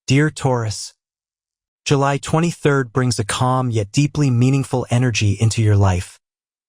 Dear Taurus, July 23rd brings a calm yet deeply meaningful energy into your life,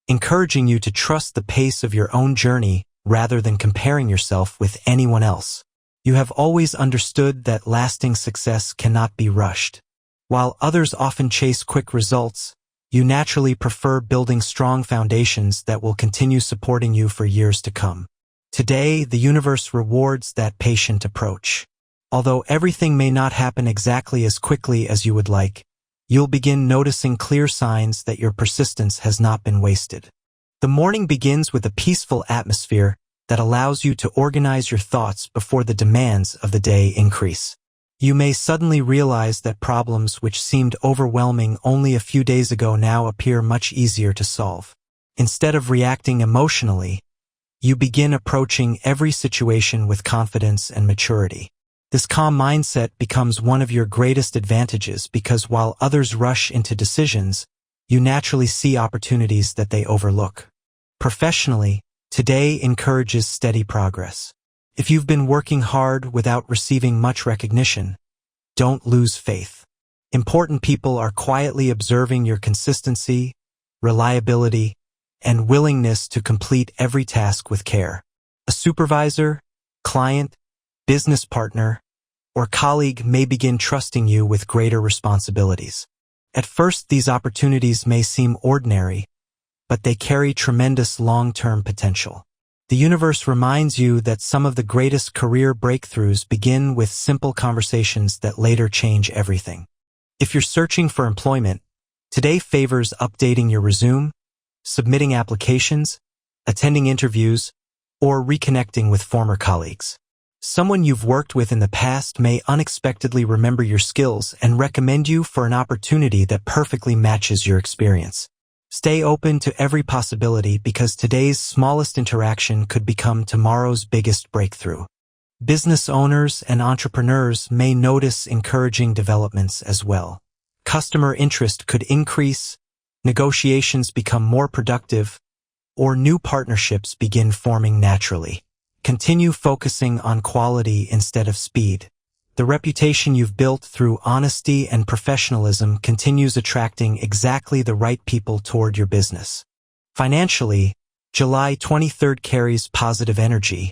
encouraging you to trust the pace of your own journey rather than comparing yourself with anyone else. You have always understood that lasting success cannot be rushed. While others often chase quick results, you naturally prefer building strong foundations that will continue supporting you for years to come. Today, the universe rewards that patient approach. Although everything may not happen exactly as quickly as you would like, you'll begin noticing clear signs that your persistence has not been wasted. The morning begins with a peaceful atmosphere that allows you to organize your thoughts before the demands of the day increase. You may suddenly realize that problems which seemed overwhelming only a few days ago now appear much easier to solve. Instead of reacting emotionally, you begin approaching every situation with confidence and maturity. This calm mindset becomes one of your greatest advantages because while others rush into decisions, you naturally see opportunities that they overlook. Professionally, today encourages steady progress. If you've been working hard without receiving much recognition, don't lose faith. Important people are quietly observing your consistency, reliability, and willingness to complete every task with care. A supervisor, client, business partner, or colleague may begin trusting you with greater responsibilities. At first, these opportunities may seem ordinary, but they carry tremendous long-term potential. The universe reminds you that some of the greatest career breakthroughs begin with simple conversations that later change everything. If you're searching for employment, today favors updating your resume, submitting applications, attending interviews, or reconnecting with former colleagues. Someone you've worked with in the past may unexpectedly remember your skills and recommend you for an opportunity that perfectly matches your experience. Stay open to every possibility because today's smallest interaction could become tomorrow's biggest breakthrough. Business owners and entrepreneurs may notice encouraging developments as well. Customer interest could increase, negotiations become more productive, or new partnerships begin forming naturally. Continue focusing on quality instead of speed. The reputation you've built through honesty and professionalism continues attracting exactly the right people toward your business. Financially, July 23rd carries positive energy,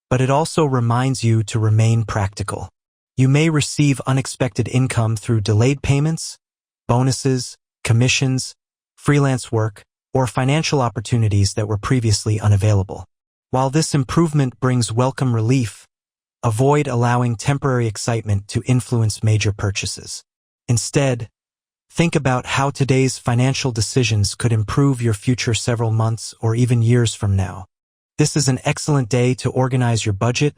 but it also reminds you to remain practical. You may receive unexpected income through delayed payments, bonuses, commissions, freelance work, or financial opportunities that were previously unavailable. While this improvement brings welcome relief, avoid allowing temporary excitement to influence major purchases. Instead, think about how today's financial decisions could improve your future several months or even years from now. This is an excellent day to organize your budget,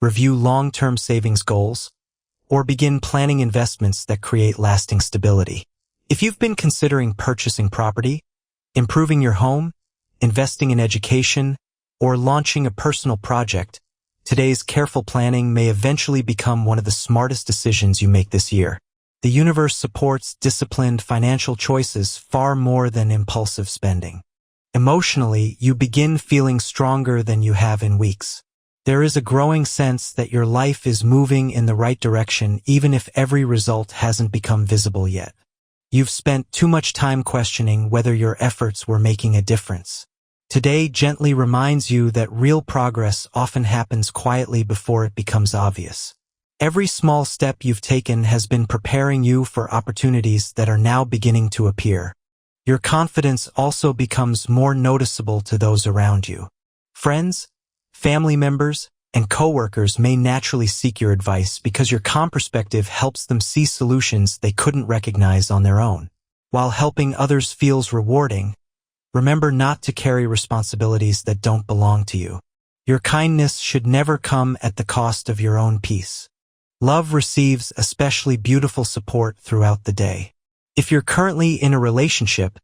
review long-term savings goals, or begin planning investments that create lasting stability. If you've been considering purchasing property, improving your home, investing in education, or launching a personal project, today's careful planning may eventually become one of the smartest decisions you make this year. The universe supports disciplined financial choices far more than impulsive spending. Emotionally, you begin feeling stronger than you have in weeks. There is a growing sense that your life is moving in the right direction even if every result hasn't become visible yet. You've spent too much time questioning whether your efforts were making a difference. Today gently reminds you that real progress often happens quietly before it becomes obvious. Every small step you've taken has been preparing you for opportunities that are now beginning to appear. Your confidence also becomes more noticeable to those around you. Friends, family members, and coworkers may naturally seek your advice because your calm perspective helps them see solutions they couldn't recognize on their own. While helping others feels rewarding, remember not to carry responsibilities that don't belong to you. Your kindness should never come at the cost of your own peace. Love receives especially beautiful support throughout the day. If you're currently in a relationship,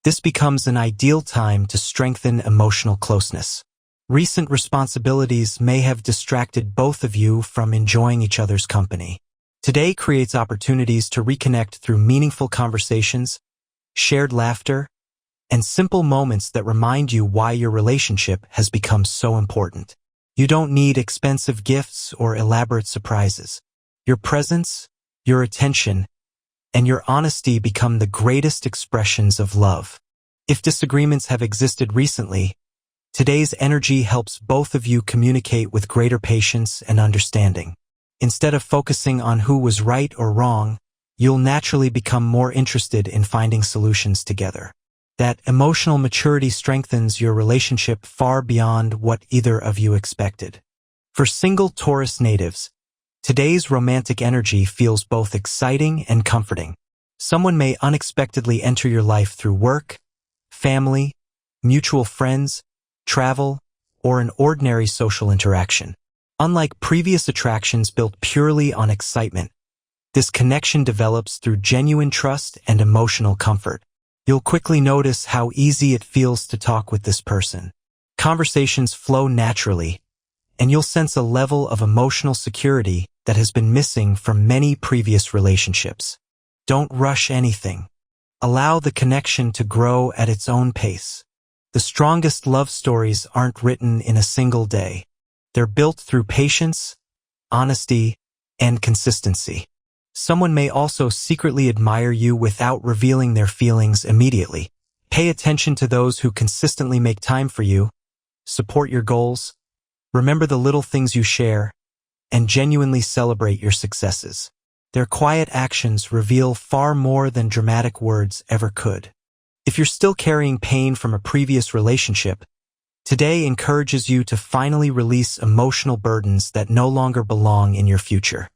this becomes an ideal time to strengthen emotional closeness. Recent responsibilities may have distracted both of you from enjoying each other's company. Today creates opportunities to reconnect through meaningful conversations, shared laughter, and simple moments that remind you why your relationship has become so important. You don't need expensive gifts or elaborate surprises. Your presence, your attention, and your honesty become the greatest expressions of love. If disagreements have existed recently, today's energy helps both of you communicate with greater patience and understanding. Instead of focusing on who was right or wrong, you'll naturally become more interested in finding solutions together. That emotional maturity strengthens your relationship far beyond what either of you expected. For single Taurus natives, today's romantic energy feels both exciting and comforting. Someone may unexpectedly enter your life through work, family, mutual friends, travel, or an ordinary social interaction. Unlike previous attractions built purely on excitement, this connection develops through genuine trust and emotional comfort. You'll quickly notice how easy it feels to talk with this person. Conversations flow naturally, and you'll sense a level of emotional security that has been missing from many previous relationships. Don't rush anything. Allow the connection to grow at its own pace. The strongest love stories aren't written in a single day. They're built through patience, honesty, and consistency. Someone may also secretly admire you without revealing their feelings immediately. Pay attention to those who consistently make time for you, support your goals, remember the little things you share, and genuinely celebrate your successes. Their quiet actions reveal far more than dramatic words ever could. If you're still carrying pain from a previous relationship, today encourages you to finally release emotional burdens that no longer belong in your future.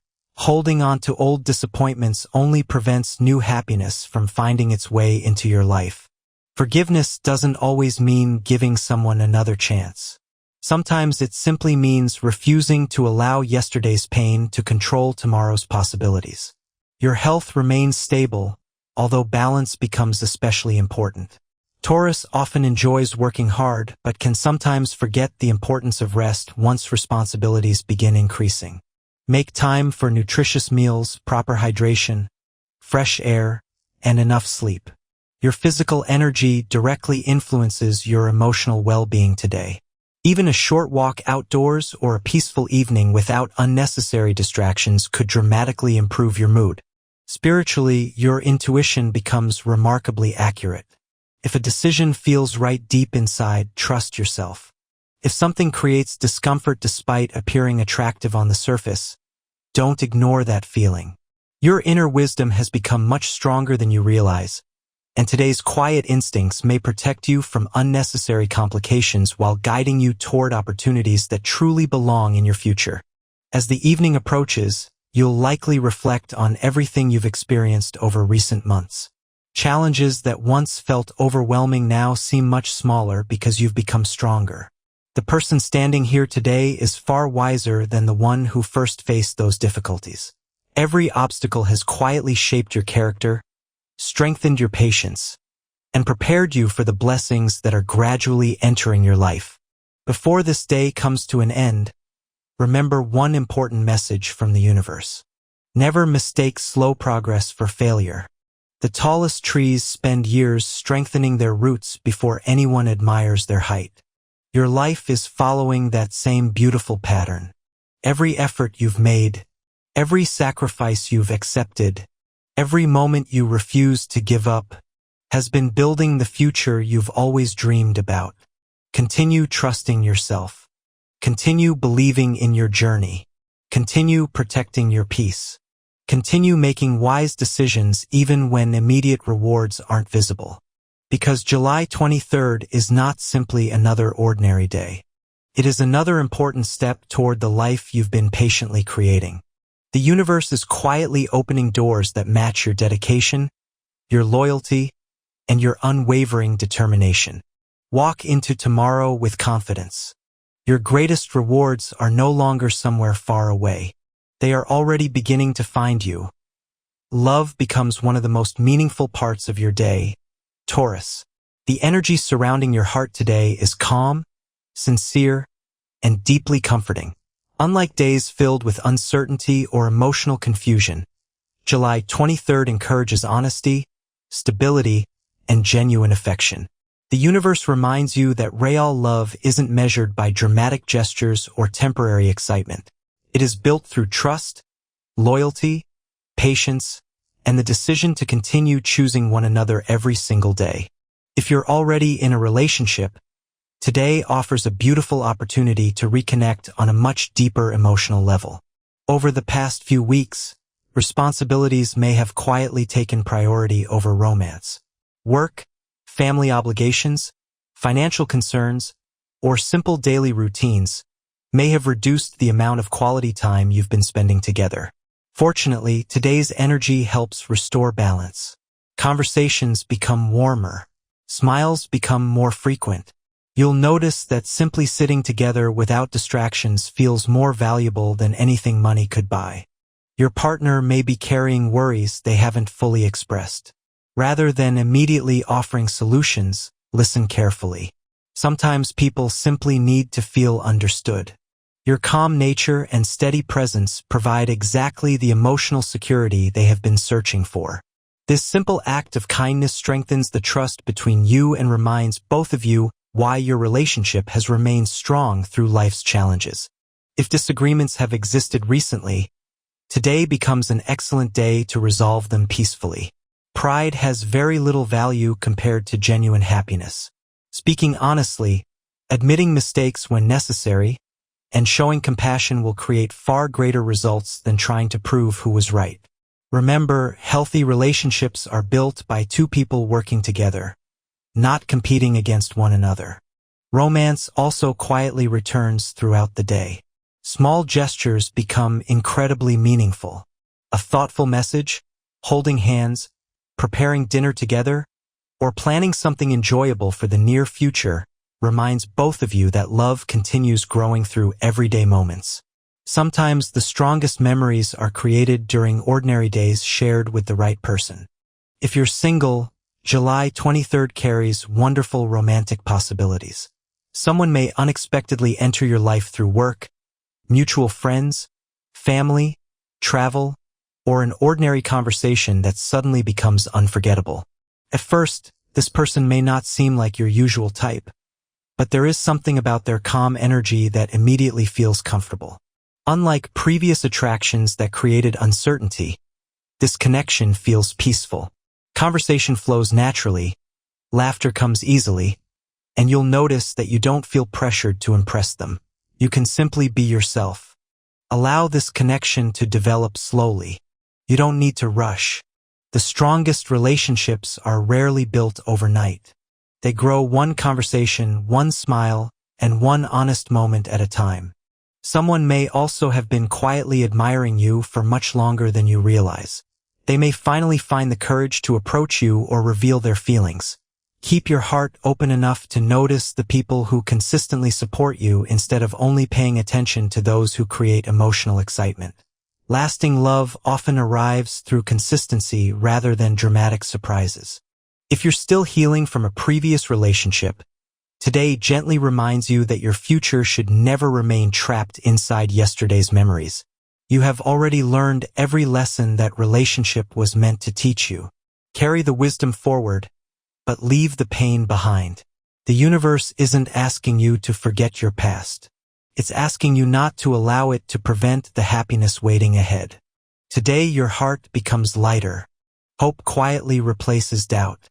Holding on to old disappointments only prevents new happiness from finding its way into your life. Forgiveness doesn't always mean giving someone another chance. Sometimes it simply means refusing to allow yesterday's pain to control tomorrow's possibilities. Your health remains stable, although balance becomes especially important. Taurus often enjoys working hard, but can sometimes forget the importance of rest once responsibilities begin increasing. Make time for nutritious meals, proper hydration, fresh air, and enough sleep. Your physical energy directly influences your emotional well-being today. Even a short walk outdoors or a peaceful evening without unnecessary distractions could dramatically improve your mood. Spiritually, your intuition becomes remarkably accurate. If a decision feels right deep inside, trust yourself. If something creates discomfort despite appearing attractive on the surface, don't ignore that feeling. Your inner wisdom has become much stronger than you realize, and today's quiet instincts may protect you from unnecessary complications while guiding you toward opportunities that truly belong in your future. As the evening approaches, you'll likely reflect on everything you've experienced over recent months. Challenges that once felt overwhelming now seem much smaller because you've become stronger. The person standing here today is far wiser than the one who first faced those difficulties. Every obstacle has quietly shaped your character, strengthened your patience, and prepared you for the blessings that are gradually entering your life. Before this day comes to an end, remember one important message from the universe. Never mistake slow progress for failure. The tallest trees spend years strengthening their roots before anyone admires their height. Your life is following that same beautiful pattern. Every effort you've made, every sacrifice you've accepted, every moment you refuse to give up, has been building the future you've always dreamed about. Continue trusting yourself. Continue believing in your journey. Continue protecting your peace. Continue making wise decisions even when immediate rewards aren't visible. Because July 23rd is not simply another ordinary day. It is another important step toward the life you've been patiently creating. The universe is quietly opening doors that match your dedication, your loyalty, and your unwavering determination. Walk into tomorrow with confidence. Your greatest rewards are no longer somewhere far away. They are already beginning to find you. Love becomes one of the most meaningful parts of your day. Taurus, the energy surrounding your heart today is calm, sincere, and deeply comforting. Unlike days filled with uncertainty or emotional confusion, July 23rd encourages honesty, stability, and genuine affection. The universe reminds you that real love isn't measured by dramatic gestures or temporary excitement. It is built through trust, loyalty, patience, and the decision to continue choosing one another every single day. If you're already in a relationship, today offers a beautiful opportunity to reconnect on a much deeper emotional level. Over the past few weeks, responsibilities may have quietly taken priority over romance. Work, family obligations, financial concerns, or simple daily routines may have reduced the amount of quality time you've been spending together. Fortunately, today's energy helps restore balance. Conversations become warmer. Smiles become more frequent. You'll notice that simply sitting together without distractions feels more valuable than anything money could buy. Your partner may be carrying worries they haven't fully expressed. Rather than immediately offering solutions, listen carefully. Sometimes people simply need to feel understood. Your calm nature and steady presence provide exactly the emotional security they have been searching for. This simple act of kindness strengthens the trust between you and reminds both of you why your relationship has remained strong through life's challenges. If disagreements have existed recently, today becomes an excellent day to resolve them peacefully. Pride has very little value compared to genuine happiness. Speaking honestly, admitting mistakes when necessary, and showing compassion will create far greater results than trying to prove who was right. Remember, healthy relationships are built by two people working together, not competing against one another. Romance also quietly returns throughout the day. Small gestures become incredibly meaningful. A thoughtful message, holding hands, preparing dinner together, or planning something enjoyable for the near future reminds both of you that love continues growing through everyday moments. Sometimes the strongest memories are created during ordinary days shared with the right person. If you're single, July 23rd carries wonderful romantic possibilities. Someone may unexpectedly enter your life through work, mutual friends, family, travel, or an ordinary conversation that suddenly becomes unforgettable. At first, this person may not seem like your usual type, but there is something about their calm energy that immediately feels comfortable. Unlike previous attractions that created uncertainty, this connection feels peaceful. Conversation flows naturally, laughter comes easily, and you'll notice that you don't feel pressured to impress them. You can simply be yourself. Allow this connection to develop slowly. You don't need to rush. The strongest relationships are rarely built overnight. They grow one conversation, one smile, and one honest moment at a time. Someone may also have been quietly admiring you for much longer than you realize. They may finally find the courage to approach you or reveal their feelings. Keep your heart open enough to notice the people who consistently support you instead of only paying attention to those who create emotional excitement. Lasting love often arrives through consistency rather than dramatic surprises. If you're still healing from a previous relationship, today gently reminds you that your future should never remain trapped inside yesterday's memories. You have already learned every lesson that relationship was meant to teach you. Carry the wisdom forward, but leave the pain behind. The universe isn't asking you to forget your past. It's asking you not to allow it to prevent the happiness waiting ahead. Today your heart becomes lighter. Hope quietly replaces doubt.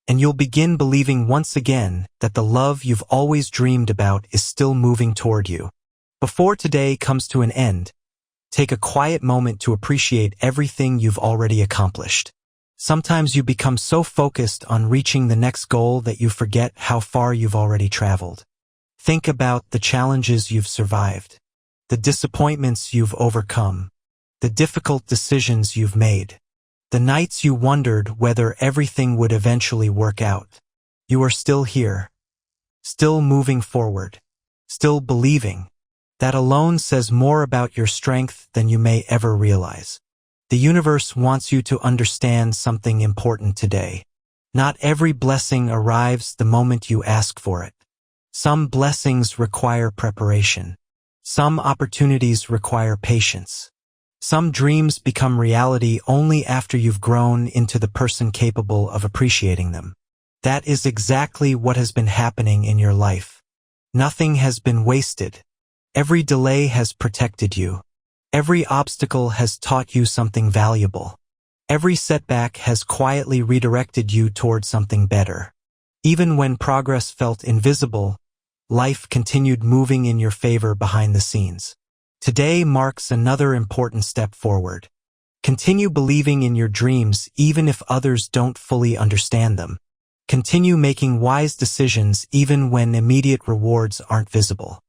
And you'll begin believing once again that the love you've always dreamed about is still moving toward you. Before today comes to an end, take a quiet moment to appreciate everything you've already accomplished. Sometimes you become so focused on reaching the next goal that you forget how far you've already traveled. Think about the challenges you've survived, the disappointments you've overcome, the difficult decisions you've made, the nights you wondered whether everything would eventually work out. You are still here, still moving forward, still believing. That alone says more about your strength than you may ever realize. The universe wants you to understand something important today. Not every blessing arrives the moment you ask for it. Some blessings require preparation. Some opportunities require patience. Some dreams become reality only after you've grown into the person capable of appreciating them. That is exactly what has been happening in your life. Nothing has been wasted. Every delay has protected you. Every obstacle has taught you something valuable. Every setback has quietly redirected you toward something better. Even when progress felt invisible, life continued moving in your favor behind the scenes. Today marks another important step forward. Continue believing in your dreams even if others don't fully understand them. Continue making wise decisions even when immediate rewards aren't visible.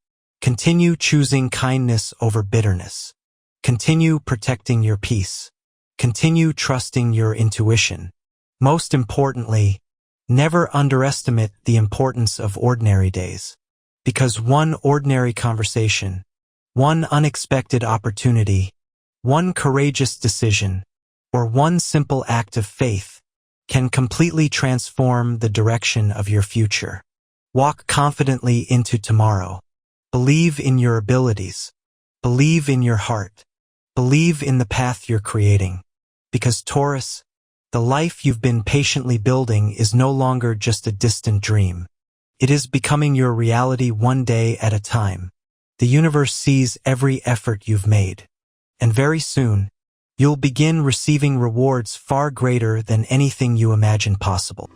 Continue choosing kindness over bitterness. Continue protecting your peace. Continue trusting your intuition. Most importantly, never underestimate the importance of ordinary days. Because one ordinary conversation, one unexpected opportunity, one courageous decision, or one simple act of faith can completely transform the direction of your future. Walk confidently into tomorrow. Believe in your abilities. Believe in your heart. Believe in the path you're creating. Because Taurus, the life you've been patiently building is no longer just a distant dream. It is becoming your reality one day at a time. The universe sees every effort you've made. And very soon, you'll begin receiving rewards far greater than anything you imagined possible.